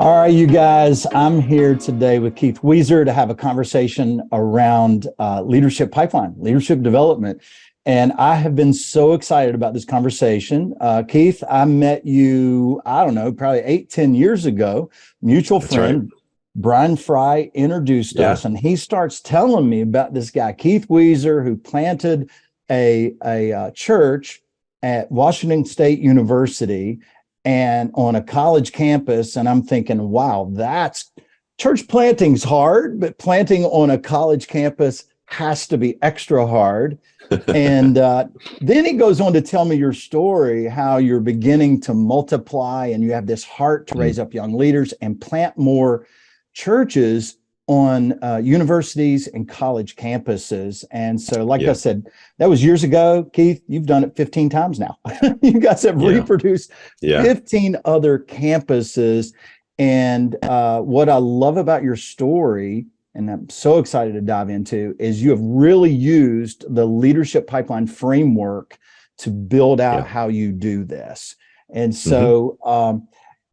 All right, you guys, I'm here today with Keith Wieser to have a conversation around leadership pipeline, leadership development. And I have been so excited about this conversation. Keith, I met you, I don't know, probably 8-10 years ago. Mutual That's friend, right. Brian Fry introduced Yeah. us, and he starts telling me about this guy, Keith Wieser, who planted a church at Washington State University and on a college campus. And I'm thinking, wow, that's church planting's hard, but planting on a college campus has to be extra hard. And then he goes on to tell me your story, how you're beginning to multiply and you have this heart to raise up young leaders and plant more churches on universities and college campuses. And so, like I said, that was years ago. Keith, you've done it 15 times now. You guys have reproduced 15 other campuses. And what I love about your story, and I'm so excited to dive into, is you have really used the leadership pipeline framework to build out how you do this. And so,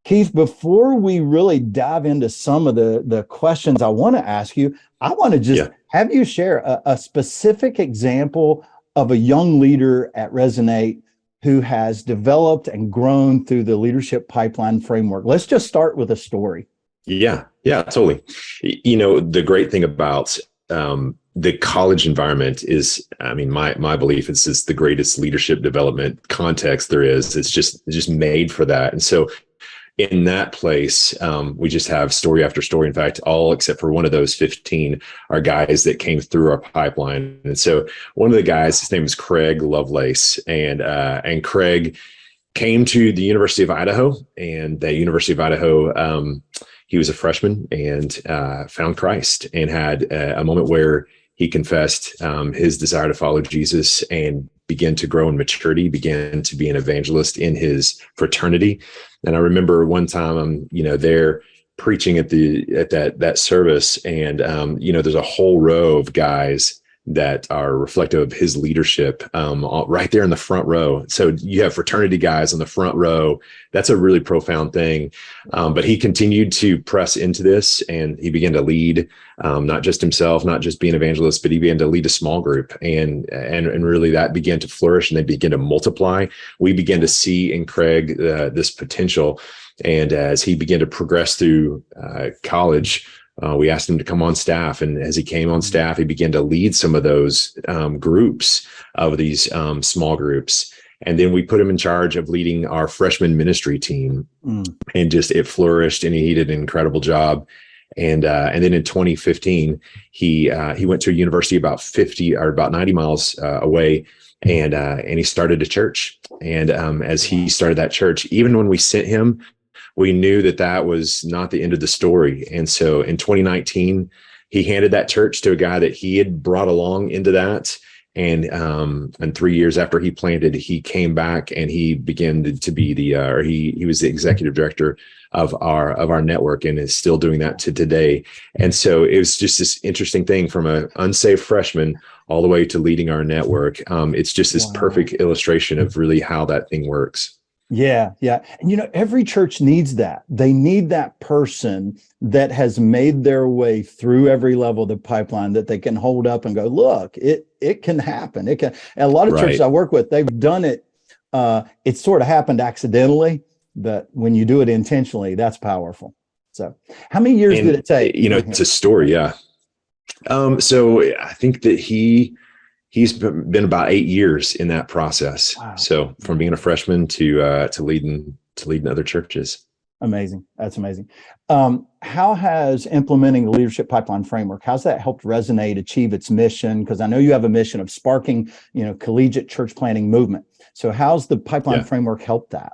Keith, before we really dive into some of the questions I want to ask you, I want to just have you share a specific example of a young leader at Resonate who has developed and grown through the leadership pipeline framework. Let's just start with a story. Yeah, totally. You know, the great thing about the college environment is, I mean, my belief is it's the greatest leadership development context there is. It's just made for that. And so in that place, we just have story after story. In fact, all except for one of those 15 are guys that came through our pipeline. And so one of the guys, his name is Craig Lovelace, and Craig came to the University of Idaho, and the University of Idaho, he was a freshman and found Christ and had a moment where he confessed his desire to follow Jesus and began to grow in maturity, began to be an evangelist in his fraternity. And I remember one time I'm, there preaching at that service, and there's a whole row of guys that are reflective of his leadership right there in the front row. So you have fraternity guys on the front row. That's a really profound thing. But he continued to press into this, and he began to lead, not just himself, not just be an evangelist, but he began to lead a small group, and really that began to flourish, and they began to multiply. We began to see in Craig this potential. And as he began to progress through college, we asked him to come on staff. And as he came on staff, he began to lead some of those groups of these small groups. And then we put him in charge of leading our freshman ministry team. And just it flourished, and he did an incredible job. And then in 2015, he went to a university about 90 miles away, and he started a church. And as he started that church, even when we sent him, we knew that was not the end of the story. And so in 2019, he handed that church to a guy that he had brought along into that. And 3 years after he planted, he came back and he began to be he was the executive director of our network, and is still doing that to today. And so it was just this interesting thing from an unsaved freshman all the way to leading our network. It's just this perfect illustration of really how that thing works. Yeah. And every church needs that. They need that person that has made their way through every level of the pipeline that they can hold up and go, look, it can happen. It can. And a lot of churches I work with, they've done it. It sort of happened accidentally, but when you do it intentionally, that's powerful. So how many years did it take? It's a story. Yeah. So I think that he's been about 8 years in that process. Wow. So from being a freshman to leading other churches. Amazing. That's amazing. How has implementing the leadership pipeline framework, how's that helped Resonate achieve its mission? Because I know you have a mission of sparking, collegiate church planting movement. So how's the pipeline framework helped that?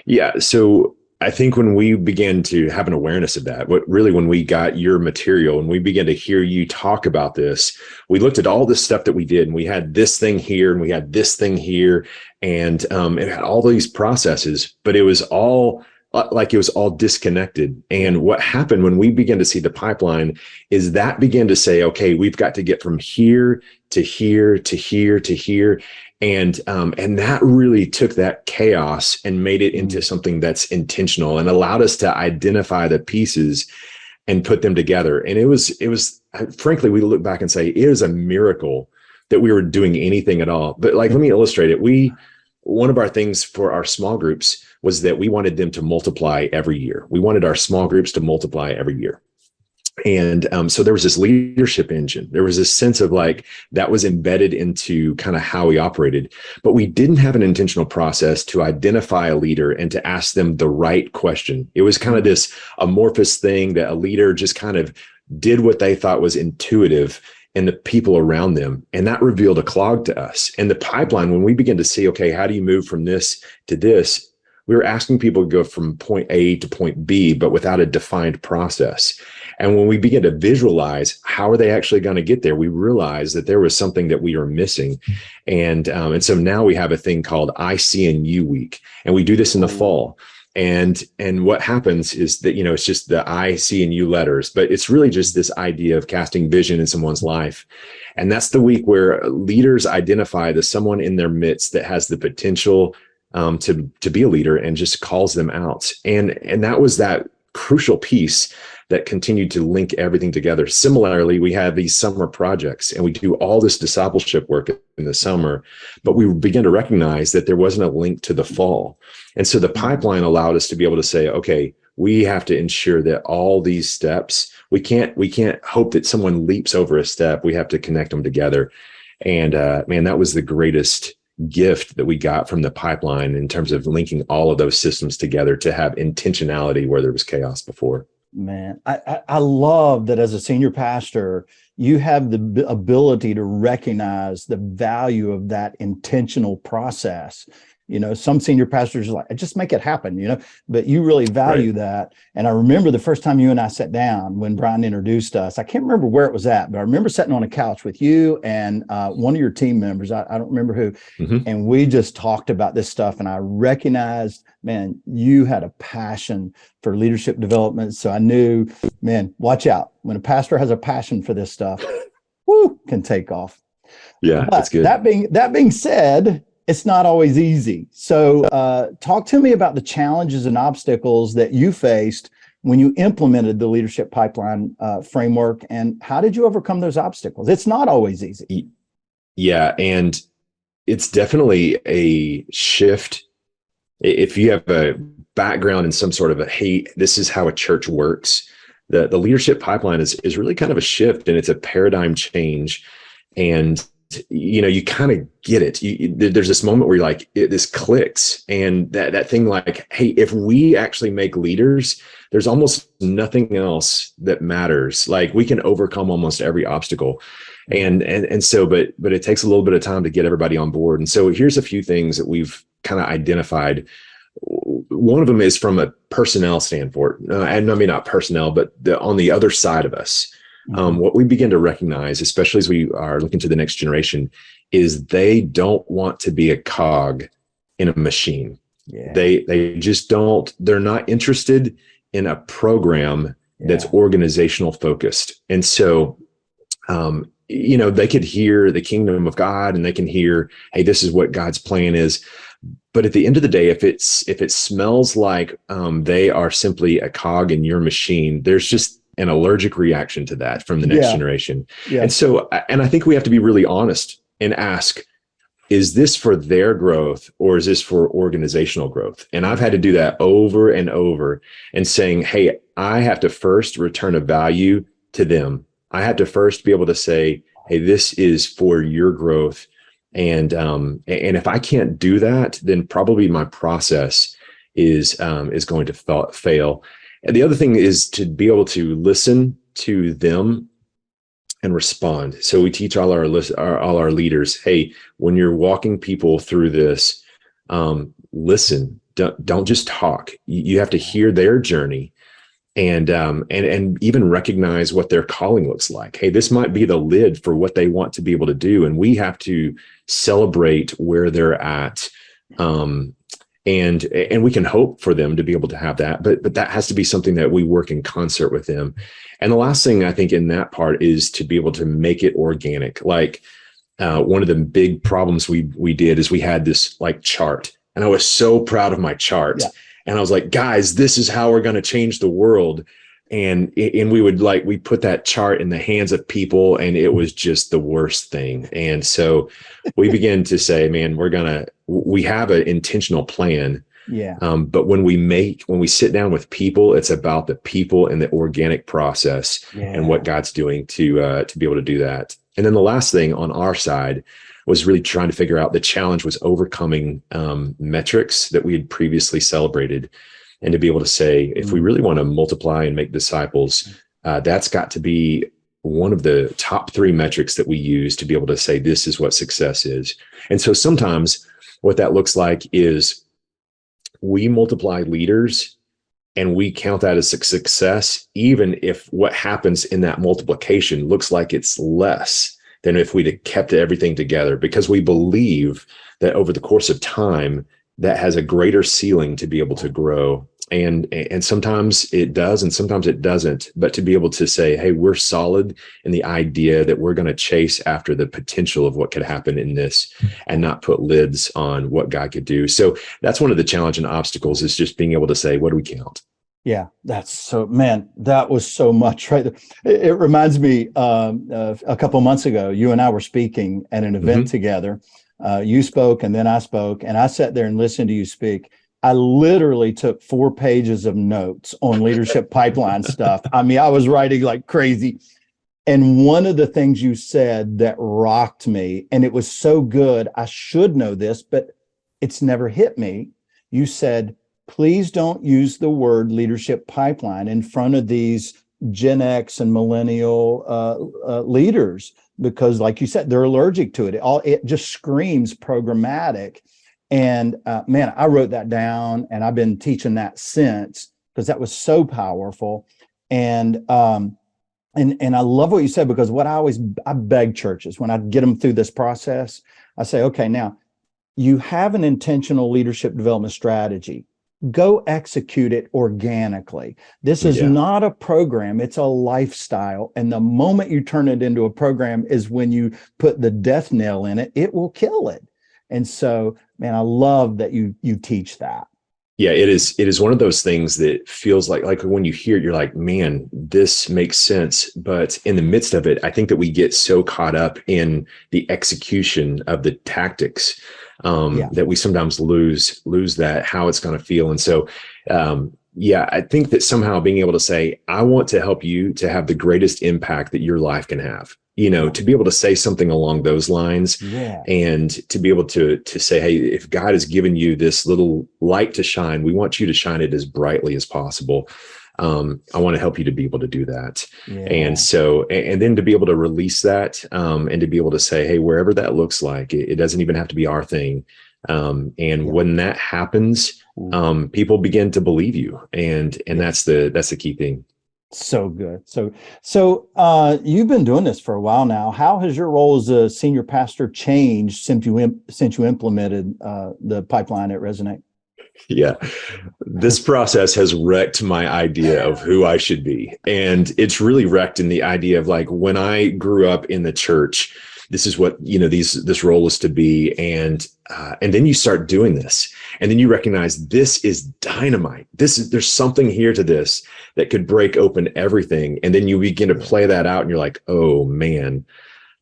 Yeah. So I think when we began to have an awareness of that, when we got your material and we began to hear you talk about this, we looked at all this stuff that we did, and we had this thing here and we had this thing here, and it had all these processes, but it was all disconnected. And what happened when we began to see the pipeline is that began to say, okay, we've got to get from here to here to here to here. And that really took that chaos and made it into something that's intentional and allowed us to identify the pieces and put them together. And it was frankly, we look back and say it was a miracle that we were doing anything at all. But like, let me illustrate it. One of our things for our small groups was that we wanted them to multiply every year. We wanted our small groups to multiply every year. And so there was this leadership engine. There was this sense of like that was embedded into kind of how we operated, but we didn't have an intentional process to identify a leader and to ask them the right question. It was kind of this amorphous thing that a leader just kind of did what they thought was intuitive in the people around them. And that revealed a clog to us. And the pipeline, when we began to see, okay, how do you move from this to this? We were asking people to go from point A to point B, but without a defined process. And when we begin to visualize how are they actually going to get there, we realized that there was something that we were missing. And so now we have a thing called I See in You Week, and we do this in the fall. And what happens is that, it's just the I See in You letters, but it's really just this idea of casting vision in someone's life. And that's the week where leaders identify the someone in their midst that has the potential to be a leader and just calls them out. And that was that crucial piece that continued to link everything together. Similarly, we have these summer projects and we do all this discipleship work in the summer, but we begin to recognize that there wasn't a link to the fall. And so the pipeline allowed us to be able to say, okay, we have to ensure that all these steps, we can't hope that someone leaps over a step. We have to connect them together. And man, that was the greatest gift that we got from the pipeline in terms of linking all of those systems together to have intentionality where there was chaos before. Man, I love that as a senior pastor, you have the ability to recognize the value of that intentional process. Some senior pastors are like, just make it happen, but you really value that. And I remember the first time you and I sat down when Brian introduced us, I can't remember where it was at, but I remember sitting on a couch with you and one of your team members, I don't remember who, and we just talked about this stuff. And I recognized, man, you had a passion for leadership development. So I knew, man, watch out. When a pastor has a passion for this stuff, can take off. Yeah, but that's good. That being said, it's not always easy. So talk to me about the challenges and obstacles that you faced when you implemented the leadership pipeline framework, and how did you overcome those obstacles? It's not always easy. Yeah, and it's definitely a shift. If you have a background in some sort of hey, this is how a church works, the leadership pipeline is really kind of a shift, and it's a paradigm change. And you kind of get it. There's this moment where you're like, this clicks, and that thing like, hey, if we actually make leaders, there's almost nothing else that matters. Like we can overcome almost every obstacle. And so, but it takes a little bit of time to get everybody on board. And so here's a few things that we've kind of identified. One of them is from a personnel standpoint, and I mean, not personnel, but on the other side of us. What we begin to recognize, especially as we are looking to the next generation, is they don't want to be a cog in a machine. Yeah. They just don't. They're not interested in a program that's organizational focused. And so, they could hear the kingdom of God, and they can hear, hey, this is what God's plan is. But at the end of the day, if it smells like they are simply a cog in your machine, there's just an allergic reaction to that from the next generation. Yeah. And so, and I think we have to be really honest and ask, is this for their growth or is this for organizational growth? And I've had to do that over and over and saying, hey, I have to first return a value to them. I have to first be able to say, hey, this is for your growth. And if I can't do that, then probably my process is going to fail. And the other thing is to be able to listen to them and respond. So we teach all our leaders, hey, when you're walking people through this, listen. Don't just talk. You have to hear their journey, and even recognize what their calling looks like. Hey, this might be the lid for what they want to be able to do, and we have to celebrate where they're at. And we can hope for them to be able to have that, but that has to be something that we work in concert with them. And the last thing I think in that part is to be able to make it organic. Like one of the big problems we did is we had this like chart, and I was so proud of my chart. Yeah. And I was like, guys, this is how we're going to change the world. And we put that chart in the hands of people, and it was just the worst thing. And so we began to say, man, we have an intentional plan. Yeah. But when we sit down with people, it's about the people and the organic process and what God's doing to be able to do that. And then the last thing on our side was really trying to figure out, the challenge was overcoming metrics that we had previously celebrated. And to be able to say, if we really want to multiply and make disciples, that's got to be one of the top 3 metrics that we use to be able to say, this is what success is. And so sometimes what that looks like is we multiply leaders and we count that as a success, even if what happens in that multiplication looks like it's less than if we'd have kept everything together, because we believe that over the course of time, that has a greater ceiling to be able to grow. And sometimes it does, and sometimes it doesn't. But to be able to say, hey, we're solid in the idea that we're going to chase after the potential of what could happen in this, and not put lids on what God could do. So that's one of the challenge and obstacles, is just being able to say, what do we count? Yeah, that's so, man, that was so much right there. It reminds me, a couple of months ago, you and I were speaking at an event together. You spoke and then I spoke, and I sat there and listened to you speak. I literally took 4 pages of notes on leadership pipeline stuff. I mean, I was writing like crazy. And one of the things you said that rocked me, and it was so good, I should know this, but it's never hit me. You said, please don't use the word leadership pipeline in front of these Gen X and millennial leaders, because like you said, they're allergic to it. It just screams programmatic. And man, I wrote that down, and I've been teaching that since, because that was so powerful. And I love what you said, because I beg churches when I get them through this process, I say, okay, now you have an intentional leadership development strategy. Go execute it organically. This is not a program, it's a lifestyle. And the moment you turn it into a program is when you put the death nail in it, it will kill it. And so, man, I love that you teach that. Yeah, it is one of those things that feels like when you hear it, you're like, man, this makes sense. But in the midst of it, I think that we get so caught up in the execution of the tactics that we sometimes lose that, how it's going to feel. And so, I think that somehow being able to say, I want to help you to have the greatest impact that your life can have, to be able to say something along those lines, and to be able to say, hey, if God has given you this little light to shine, we want you to shine it as brightly as possible. I want to help you to be able to do that. And so, and then to be able to release that, and to be able to say, hey, wherever that looks like, it doesn't even have to be our thing. When that happens, people begin to believe you. And that's the key thing. So good. So you've been doing this for a while now. How has your role as a senior pastor changed since you implemented the pipeline at Resonate? Yeah, this process has wrecked my idea of who I should be. And it's really wrecked in the idea of, like, when I grew up in the church, this is what, this role is to be. And then you start doing this, and then you recognize this is dynamite. There's something here to this that could break open everything. And then you begin to play that out, and you're like, oh man,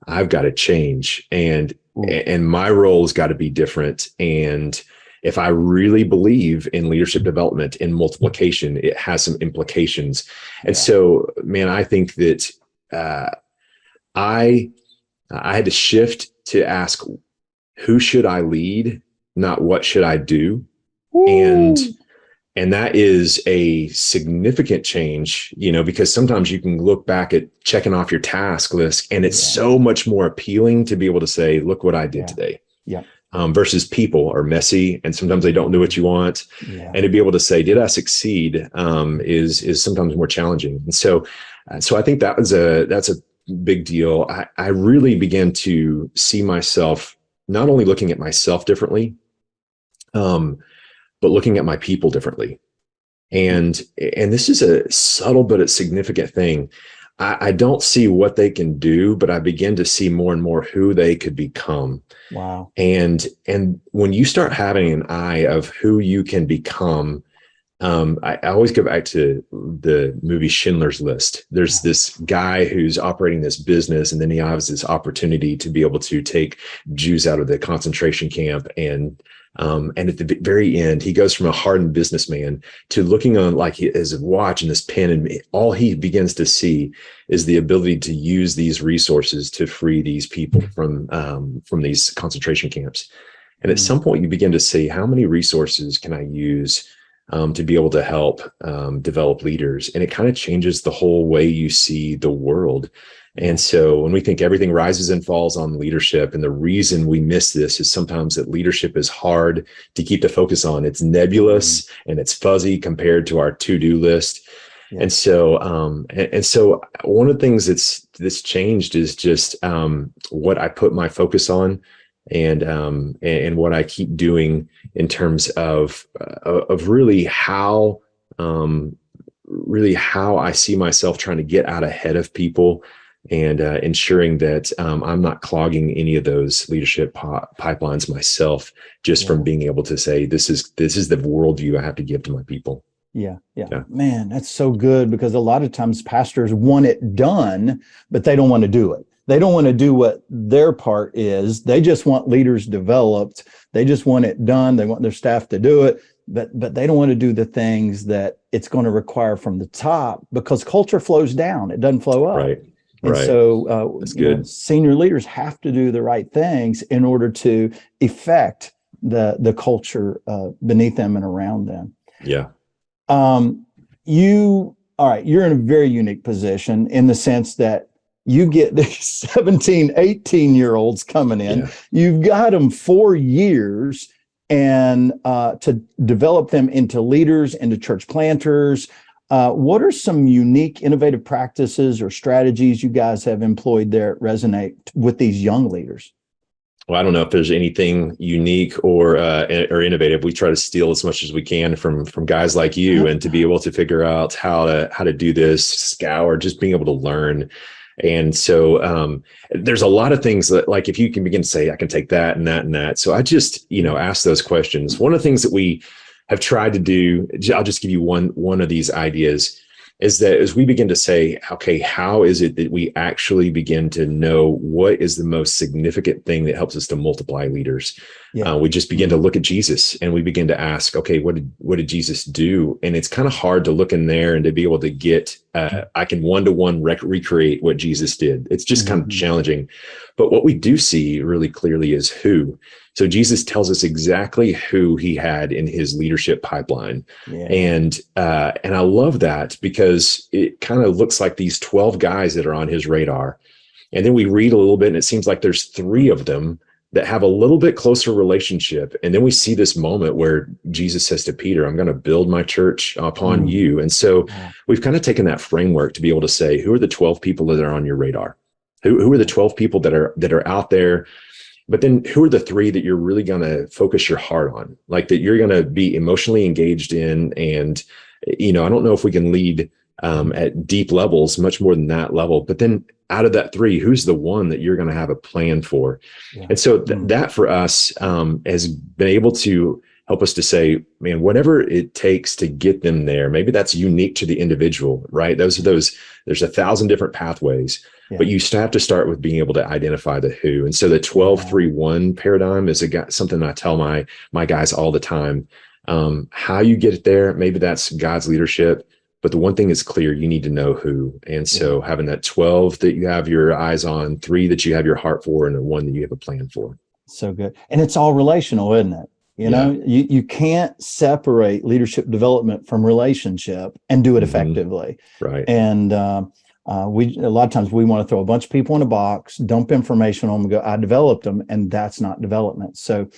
I've got to change. And my role has got to be different. And if I really believe in leadership development and multiplication, it has some implications. And so, man, I think that I had to shift to ask, who should I lead, not what should I do? And that is a significant change, because sometimes you can look back at checking off your task list, and it's so much more appealing to be able to say, look what I did today. Versus people are messy, and sometimes they don't do what you want. And to be able to say, did I succeed, is sometimes more challenging. And so I think that's a big deal. I really began to see myself not only looking at myself differently, but looking at my people differently. And this is a subtle but a significant thing. I don't see what they can do, but I begin to see more and more who they could become. Wow. And when you start having an eye of who you can become, I always go back to the movie Schindler's List. There's this guy who's operating this business, and then he has this opportunity to be able to take Jews out of the concentration camp. And at the very end, he goes from a hardened businessman to looking on like his watch and this pen, and all he begins to see is the ability to use these resources to free these people from these concentration camps. And at some point, you begin to see, how many resources can I use to be able to help develop leaders? And it kind of changes the whole way you see the world. And so when we think everything rises and falls on leadership, and the reason we miss this is sometimes that leadership is hard to keep the focus on. It's nebulous and it's fuzzy compared to our to-do list. Yeah. And so one of the things that's changed is just what I put my focus on, and what I keep doing in terms of really how I see myself trying to get out ahead of people, and ensuring that I'm not clogging any of those leadership pipelines myself, just from being able to say, this is the worldview I have to give to my people. Yeah. Man, that's so good, because a lot of times pastors want it done, but they don't want to do it. They don't want to do what their part is. They just want leaders developed. They just want it done. They want their staff to do it, but they don't want to do the things that it's going to require from the top, because culture flows down. It doesn't flow up. Right. And so that's good. Senior leaders have to do the right things in order to effect the culture beneath them and around them. Yeah. You're in a very unique position in the sense that you get these 17, 18-year-olds coming in. Yeah. You've got them 4 years and to develop them into leaders, into church planters. What are some unique, innovative practices or strategies you guys have employed there that resonate with these young leaders? Well, I don't know if there's anything unique or innovative. We try to steal as much as we can from guys like you, and to be able to figure out how to do this, scour, just being able to learn. And so there's a lot of things that, like, if you can begin to say, I can take that and that and that. So I just, ask those questions. One of the things that we have tried to do, I'll just give you one of these ideas, is that as we begin to say, okay, how is it that we actually begin to know what is the most significant thing that helps us to multiply leaders? Yeah. We just begin to look at Jesus, and we begin to ask, okay, what did Jesus do? And it's kind of hard to look in there and to be able to get, I can one-to-one recreate what Jesus did. It's just kind of challenging. But what we do see really clearly is who. So Jesus tells us exactly who he had in his leadership pipeline. Yeah. And I love that, because it kind of looks like these 12 guys that are on his radar. And then we read a little bit, and it seems like there's 3 of them that have a little bit closer relationship. And then we see this moment where Jesus says to Peter, I'm going to build my church upon you. And so we've kind of taken that framework to be able to say, who are the 12 people that are on your radar? Who are the 12 people that are out there? But then who are the 3 that you're really going to focus your heart on, like that you're going to be emotionally engaged in? And, I don't know if we can lead at deep levels, much more than that level. But then out of that 3, who's the one that you're going to have a plan for? Yeah. And so that for us has been able to help us to say, man, whatever it takes to get them there, maybe that's unique to the individual, right? There's 1,000 different pathways. Yeah. But you have to start with being able to identify the who. And so the 12-3-1 paradigm is something I tell my guys all the time. How you get it there, maybe that's God's leadership. But the one thing is clear, you need to know who. And so having that 12 that you have your eyes on, 3 that you have your heart for, and the 1 that you have a plan for. So good. And it's all relational, isn't it? You can't separate leadership development from relationship and do it effectively. Right. And a lot of times we want to throw a bunch of people in a box, dump information on them, and go, I developed them, and that's not development. So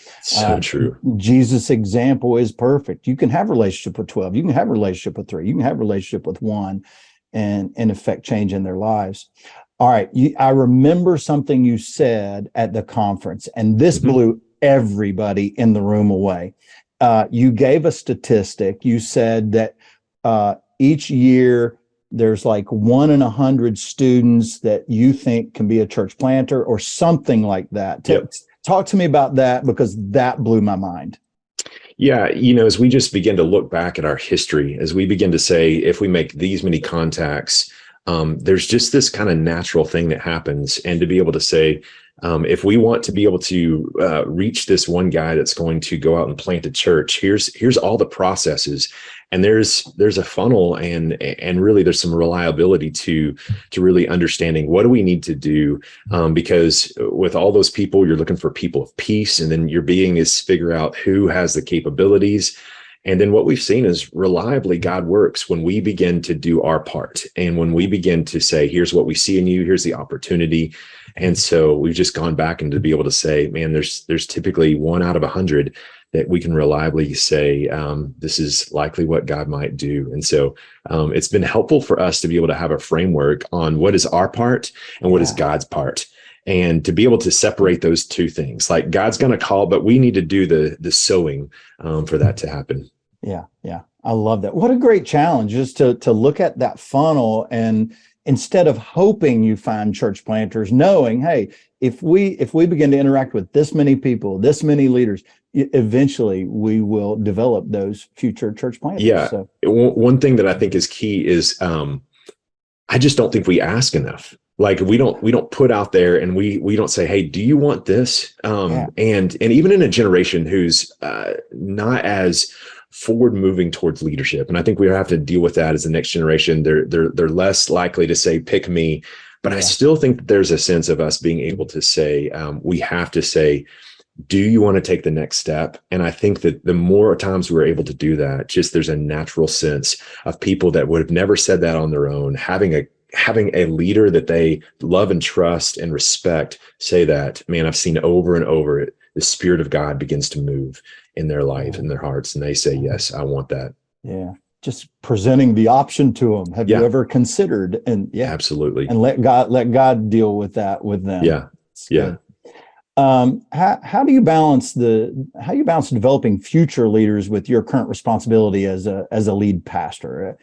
true. Jesus' example is perfect. You can have a relationship with 12. You can have a relationship with 3. You can have a relationship with 1 and affect change in their lives. All right. I remember something you said at the conference, and this blew everybody in the room away. You gave a statistic. You said that each year there's like 1 in 100 students that you think can be a church planter or something like that. Yep. Talk to me about that, because that blew my mind. Yeah, as we just begin to look back at our history, as we begin to say, if we make these many contacts, there's just this kind of natural thing that happens. And to be able to say, if we want to be able to reach this one guy that's going to go out and plant a church, here's all the processes, and there's a funnel, and really there's some reliability to really understanding what do we need to do, because with all those people, you're looking for people of peace, and then your being is figure out who has the capabilities. And then what we've seen is reliably God works when we begin to do our part. And when we begin to say, here's what we see in you, here's the opportunity. And so we've just gone back and to be able to say, man, there's typically 1 out of 100 that we can reliably say, this is likely what God might do. And so it's been helpful for us to be able to have a framework on what is our part and what is God's part. And to be able to separate those two things, like God's going to call, but we need to do the sowing for that to happen. Yeah. I love that. What a great challenge, just to look at that funnel, and instead of hoping you find church planters, knowing, hey, if we begin to interact with this many people, this many leaders, eventually we will develop those future church planters. Yeah. So one thing that I think is key is I just don't think we ask enough. Like we don't put out there, and we don't say, hey, do you want this? And even in a generation who's not as forward moving towards leadership, and I think we have to deal with that as the next generation. They're less likely to say, pick me. But I still think that there's a sense of us being able to say, we have to say, do you want to take the next step? And I think that the more times we're able to do that, just there's a natural sense of people that would have never said that on their own, having a leader that they love and trust and respect say that. Man, I've seen over and over it, the Spirit of God begins to move in their life, in their hearts, and they say, yes, I want that. Yeah. Just presenting the option to them. Have you ever considered? And absolutely. And let God deal with that with them. Yeah. Yeah. How do you balance developing future leaders with your current responsibility as a lead pastor?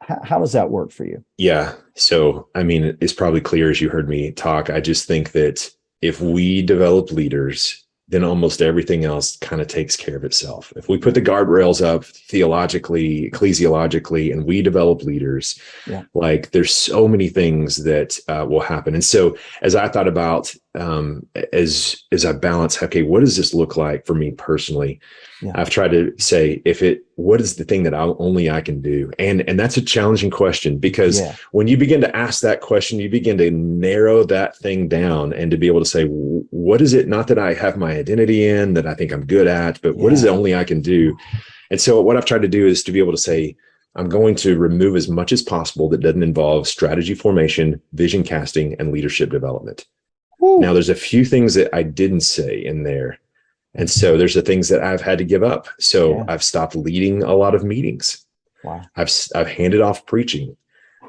How does that work for you? Yeah. So, I mean, it's probably clear as you heard me talk. I just think that if we develop leaders, then almost everything else kind of takes care of itself. If we put the guardrails up theologically, ecclesiologically, and we develop leaders, like there's so many things that will happen. And so as I thought about, as I balance, okay, what does this look like for me personally? I've tried to say, what is the thing that I can do? And that's a challenging question, because when you begin to ask that question, you begin to narrow that thing down, and to be able to say, what is it, not that I have my identity in, that I think I'm good at, but what is it only I can do? And so what I've tried to do is to be able to say, I'm going to remove as much as possible that doesn't involve strategy formation, vision casting, and leadership development. Now, there's a few things that I didn't say in there. And so there's the things that I've had to give up. So I've stopped leading a lot of meetings. Wow. I've handed off preaching.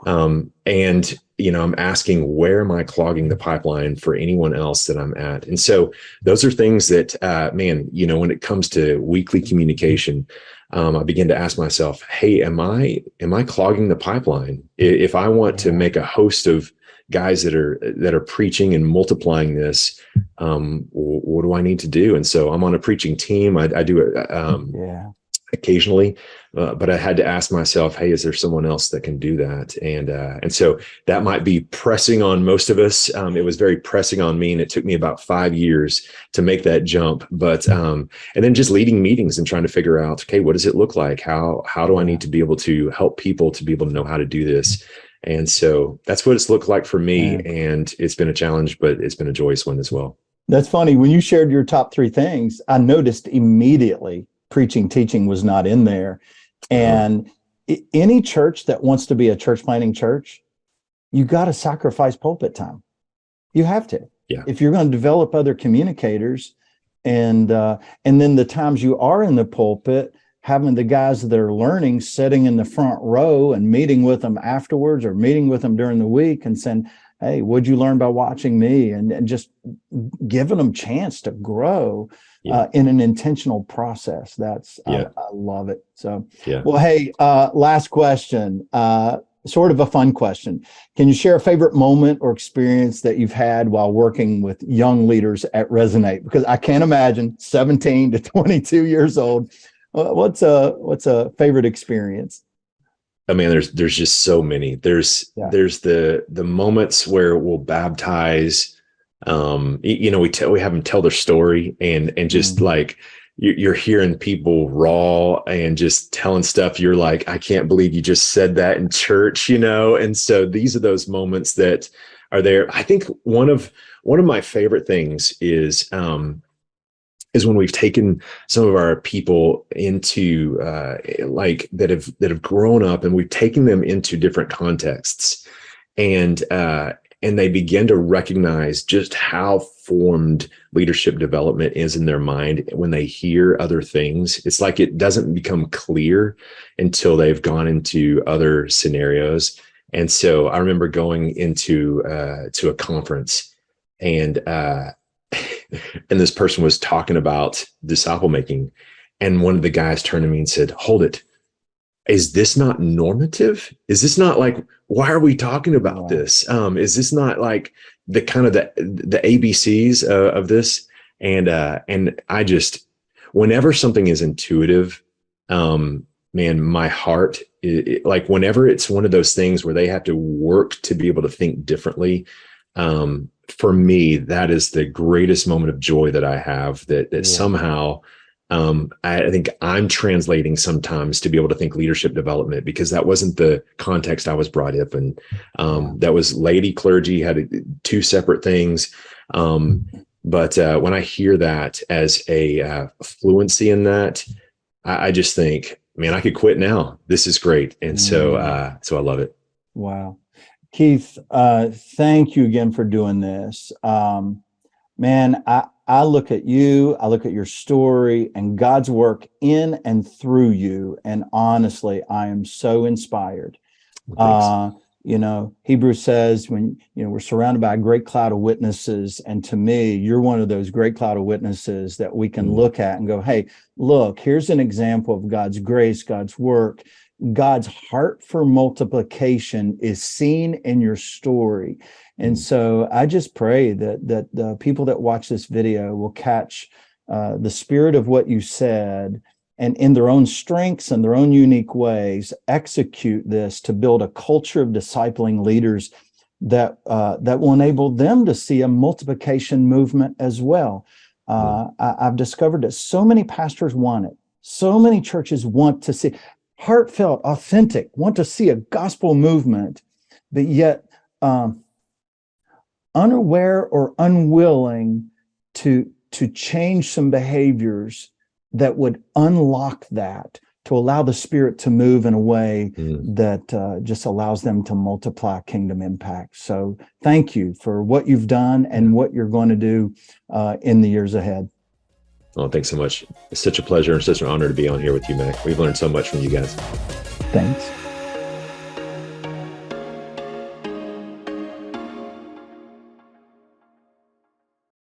And, I'm asking, where am I clogging the pipeline for anyone else that I'm at? And so those are things that, when it comes to weekly communication, I begin to ask myself, hey, am I clogging the pipeline? If I want to make a host of guys that are preaching and multiplying this, what do I need to do? And so I'm on a preaching team. I do it occasionally, but I had to ask myself, hey, is there someone else that can do that? And so that might be pressing on most of us. It was very pressing on me, and it took me about 5 years to make that jump. But and then just leading meetings and trying to figure out, okay, what does it look like? How do I need to be able to help people to be able to know how to do this? And so that's what it's looked like for me. And it's been a challenge, but it's been a joyous one as well. That's funny. When you shared your top 3 things, I noticed immediately preaching, teaching was not in there. And any church that wants to be a church planting church, you got to sacrifice pulpit time. You have to. Yeah. If you're going to develop other communicators, and then the times you are in the pulpit, having the guys that are learning sitting in the front row and meeting with them afterwards, or meeting with them during the week and saying, hey, what'd you learn by watching me? And just giving them chance to grow in an intentional process. I love it. So, well, hey, last question. sort of a fun question. Can you share a favorite moment or experience that you've had while working with young leaders at Resonate? Because I can't imagine 17 to 22 years old. What's a favorite experience? I mean, there's just so many. There's the moments where we'll baptize. We have them tell their story, and just like you're hearing people raw and just telling stuff. You're like, I can't believe you just said that in church, And so these are those moments that are there. I think one of my favorite things is when we've taken some of our people into that have grown up, and we've taken them into different contexts, and they begin to recognize just how formed leadership development is in their mind when they hear other things. It's like it doesn't become clear until they've gone into other scenarios. And so I remember going into to a conference, and this person was talking about disciple making, and one of the guys turned to me and said, "Hold it. Is this not normative? Is this not like, why are we talking about this? Is this not like the kind of the ABCs of this?" And I just, whenever something is intuitive, man, my heart, like whenever it's one of those things where they have to work to be able to think differently, for me, that is the greatest moment of joy that I have, that somehow, I think I'm translating sometimes to be able to think leadership development, because that wasn't the context I was brought up in. That was laity clergy, had two separate things. But when I hear that as a fluency in that, I just think, man, I could quit now. This is great. And so I love it. Wow. Keith, thank you again for doing this. Man, I look at you, I look at your story and God's work in and through you. And honestly, I am so inspired. Hebrews says when, we're surrounded by a great cloud of witnesses. And to me, you're one of those great cloud of witnesses that we can look at and go, hey, look, here's an example of God's grace, God's work. God's heart for multiplication is seen in your story. And so I just pray that the people that watch this video will catch the spirit of what you said, and in their own strengths and their own unique ways, execute this to build a culture of discipling leaders that will enable them to see a multiplication movement as well. I've discovered that so many pastors want it. So many churches want to see heartfelt, authentic, want to see a gospel movement, but yet unaware or unwilling to change some behaviors that would unlock that, to allow the Spirit to move in a way that just allows them to multiply kingdom impact. So thank you for what you've done and what you're going to do in the years ahead. Oh, thanks so much. It's such a pleasure and such an honor to be on here with you, Mac. We've learned so much from you guys. Thanks.